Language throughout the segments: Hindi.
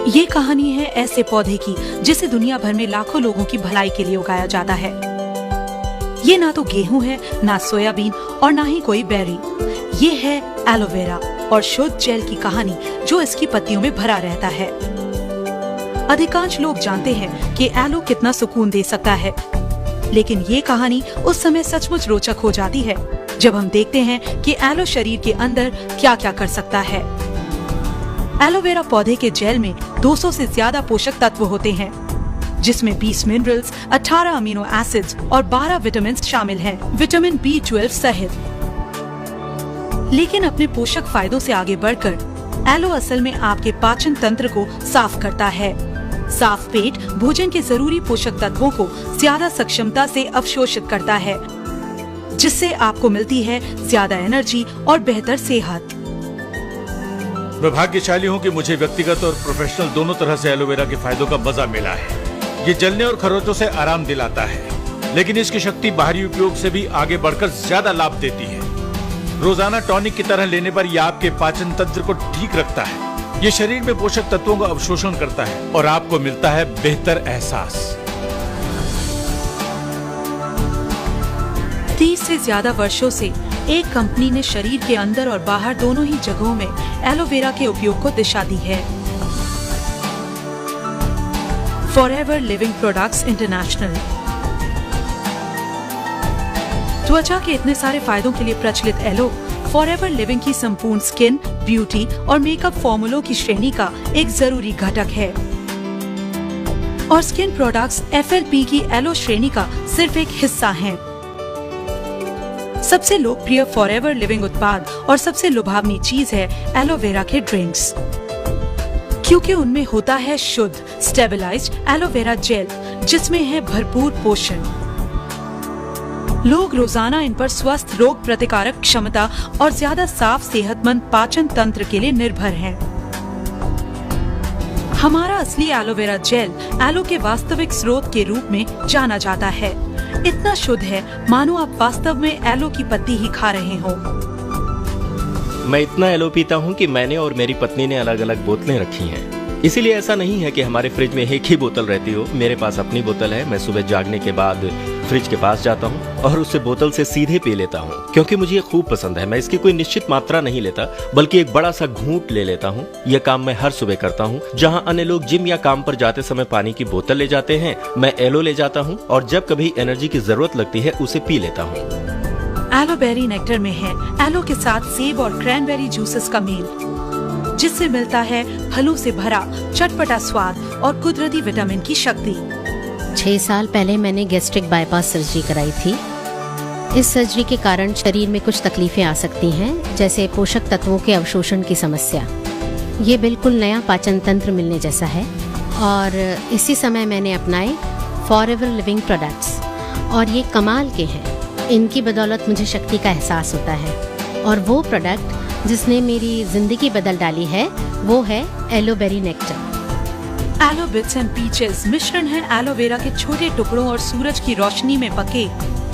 ये कहानी है ऐसे पौधे की जिसे दुनिया भर में लाखों लोगों की भलाई के लिए उगाया जाता है। ये ना तो गेहूं है, ना सोयाबीन और ना ही कोई बेरी। ये है एलोवेरा और शुद्ध जेल की कहानी जो इसकी पत्तियों में भरा रहता है। अधिकांश लोग जानते हैं कि एलो कितना सुकून दे सकता है, लेकिन ये कहानी उस समय सचमुच रोचक हो जाती है जब हम देखते हैं कि एलो शरीर के अंदर क्या क्या कर सकता है। एलोवेरा पौधे के जेल में 200 से ज्यादा पोषक तत्व होते हैं, जिसमें 20 मिनरल्स, 18 अमीनो एसिड्स और 12 विटामिन शामिल हैं, विटामिन B12 सहित। लेकिन अपने पोषक फायदों से आगे बढ़कर एलो असल में आपके पाचन तंत्र को साफ करता है। साफ पेट भोजन के जरूरी पोषक तत्वों को ज्यादा सक्षमता से अवशोषित करता है, जिससे आपको मिलती है ज्यादा एनर्जी और बेहतर सेहत। मैं भाग्यशाली हूँ कि मुझे व्यक्तिगत और प्रोफेशनल दोनों तरह से एलोवेरा के फायदों का मजा मिला है। ये जलने और खरोचों से आराम दिलाता है, लेकिन इसकी शक्ति बाहरी उपयोग से भी आगे बढ़कर ज्यादा लाभ देती है। रोजाना टॉनिक की तरह लेने पर यह आपके पाचन तंत्र को ठीक रखता है। ये शरीर में पोषक तत्वों का अवशोषण करता है और आपको मिलता है बेहतर एहसास। 30 से ज्यादा वर्षों से एक कंपनी ने शरीर के अंदर और बाहर दोनों ही जगहों में एलोवेरा के उपयोग को दिशा दी है। फॉरएवर लिविंग प्रोडक्ट्स इंटरनेशनल त्वचा के इतने सारे फायदों के लिए प्रचलित एलो फॉरएवर लिविंग की संपूर्ण स्किन, ब्यूटी और मेकअप फॉर्मूलों की श्रेणी का एक जरूरी घटक है। और स्किन प्रोडक्ट्स FLP की एलो श्रेणी का सिर्फ एक हिस्सा हैं। सबसे लोकप्रिय फॉरएवर लिविंग उत्पाद और सबसे लुभावनी चीज है एलोवेरा के ड्रिंक्स, क्योंकि उनमें होता है शुद्ध स्टेबलाइज्ड एलोवेरा जेल, जिसमें है भरपूर पोषण। लोग रोजाना इन पर स्वस्थ रोग प्रतिकारक क्षमता और ज्यादा साफ सेहतमंद पाचन तंत्र के लिए निर्भर हैं। हमारा असली एलोवेरा जेल एलो के वास्तविक स्रोत के रूप में जाना जाता है। इतना शुद्ध है मानो आप वास्तव में एलो की पत्ती ही खा रहे हो। मैं इतना एलो पीता हूँ कि मैंने और मेरी पत्नी ने अलग अलग बोतलें रखी हैं। इसीलिए ऐसा नहीं है कि हमारे फ्रिज में एक ही बोतल रहती हो। मेरे पास अपनी बोतल है। मैं सुबह जागने के बाद फ्रिज के पास जाता हूँ और उससे बोतल से सीधे पी लेता हूँ, क्योंकि मुझे ये खूब पसंद है। मैं इसकी कोई निश्चित मात्रा नहीं लेता, बल्कि एक बड़ा सा घूंट ले लेता हूँ। यह काम मैं हर सुबह करता हूँ। जहाँ अन्य लोग जिम या काम पर जाते समय पानी की बोतल ले जाते हैं, मैं एलो ले जाता हूँ और जब कभी एनर्जी की जरूरत लगती है उसे पी लेता हूँ। एलो बेरी नेक्टर में है एलो के साथ सेब और क्रैनबेरी जूसेस का मेल, जिससे मिलता है फलों से भरा चटपटा स्वाद और कुदरती विटामिन की शक्ति। 6 साल पहले मैंने गैस्ट्रिक बाईपास सर्जरी कराई थी। इस सर्जरी के कारण शरीर में कुछ तकलीफें आ सकती हैं, जैसे पोषक तत्वों के अवशोषण की समस्या। ये बिल्कुल नया पाचन तंत्र मिलने जैसा है और इसी समय मैंने अपनाए फॉरएवर लिविंग प्रोडक्ट्स और ये कमाल के हैं। इनकी बदौलत मुझे शक्ति का एहसास होता है और वो प्रोडक्ट जिसने मेरी जिंदगी बदल डाली है वो है aloe berry nectar. Aloe bits and peaches मिश्रण है एलोवेरा के छोटे टुकड़ों और सूरज की रोशनी में पके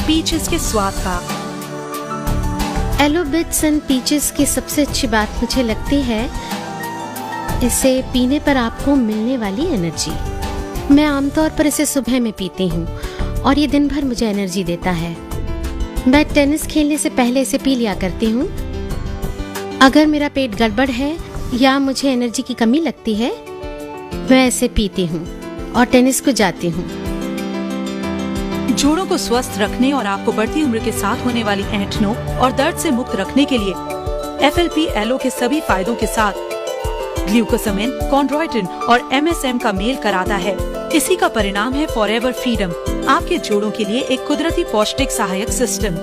पीचेस के स्वाद का। एलो बिट्स एंड पीचेस की सबसे अच्छी बात मुझे लगती है इसे पीने पर आपको मिलने वाली एनर्जी। मैं आमतौर पर इसे सुबह में पीती हूँ और ये दिन भर मुझे एनर्जी देता है। मैं टेनिस खेलने से पहले इसे पी लिया करती हूँ। अगर मेरा पेट गड़बड़ है या मुझे एनर्जी की कमी लगती है, मैं इसे पीती हूँ और टेनिस को जाती हूँ। जोड़ों को स्वस्थ रखने और आपको बढ़ती उम्र के साथ होने वाली ऐंठनों और दर्द से मुक्त रखने के लिए FLP एलो के सभी फायदों के साथ ग्लूकोसामिन, कॉन्ड्रोइटिन और MSM का मेल कराता है। इसी का परिणाम है फॉरएवर फ्रीडम, आपके जोड़ों के लिए एक कुदरती पौष्टिक सहायक सिस्टम।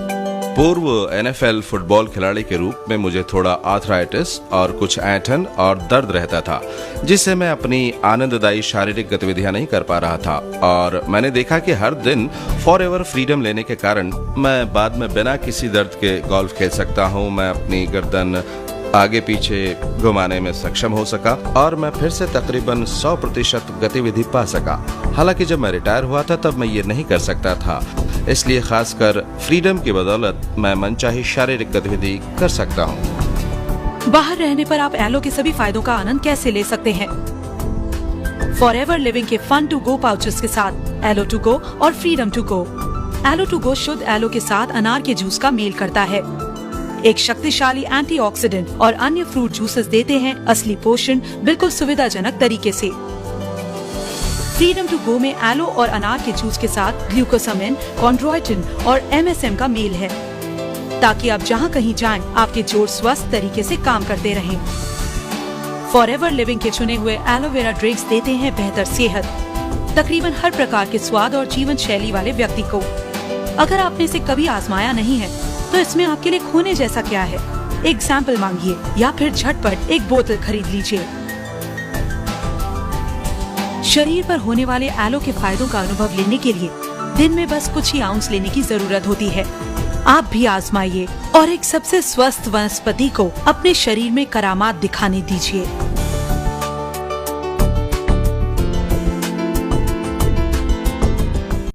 पूर्व NFL फुटबॉल खिलाड़ी के रूप में मुझे थोड़ा आर्थराइटिस और कुछ ऐंठन और दर्द रहता था, जिससे मैं अपनी आनंददायी शारीरिक गतिविधियां नहीं कर पा रहा था। और मैंने देखा कि हर दिन फॉरएवर फ्रीडम लेने के कारण मैं बाद में बिना किसी दर्द के गोल्फ खेल सकता हूं। मैं अपनी गर्दन आगे पीछे घुमाने में सक्षम हो सका और मैं फिर से तकरीबन 100% गतिविधि पा सका। हालांकि जब मैं रिटायर हुआ था तब मैं ये नहीं कर सकता था, इसलिए खासकर फ्रीडम की बदौलत मैं मनचाही शारीरिक गतिविधि कर सकता हूँ। बाहर रहने पर आप एलो के सभी फायदों का आनंद कैसे ले सकते हैं? फॉरएवर लिविंग के फन टू गो पाउचेस के साथ एलो टू गो और freedom to go. Aloe to go शुद्ध एलो के साथ अनार के जूस का मेल करता है। एक शक्तिशाली एंटीऑक्सीडेंट और अन्य फ्रूट जूसेस देते हैं असली पोषण बिल्कुल सुविधाजनक तरीके से। फ्रीडम टू गो में एलो और अनार के जूस के साथ ग्लूकोसामिन, कॉन्ड्रोइटिन और MSM का मेल है, ताकि आप जहां कहीं जाएं आपके जोड़ स्वस्थ तरीके से काम करते रहें। फॉरएवर लिविंग के चुने हुए एलोवेरा ड्रिंक्स देते हैं बेहतर सेहत तकरीबन हर प्रकार के स्वाद और जीवन शैली वाले व्यक्ति को। अगर आपने इसे कभी आजमाया नहीं है तो इसमें आपके लिए खोने जैसा क्या है। एक सैंपल मांगिए या फिर झटपट एक बोतल खरीद लीजिए। शरीर पर होने वाले एलो के फायदों का अनुभव लेने के लिए दिन में बस कुछ ही आउंस लेने की जरूरत होती है। आप भी आजमाइए और एक सबसे स्वस्थ वनस्पति को अपने शरीर में करामात दिखाने दीजिए।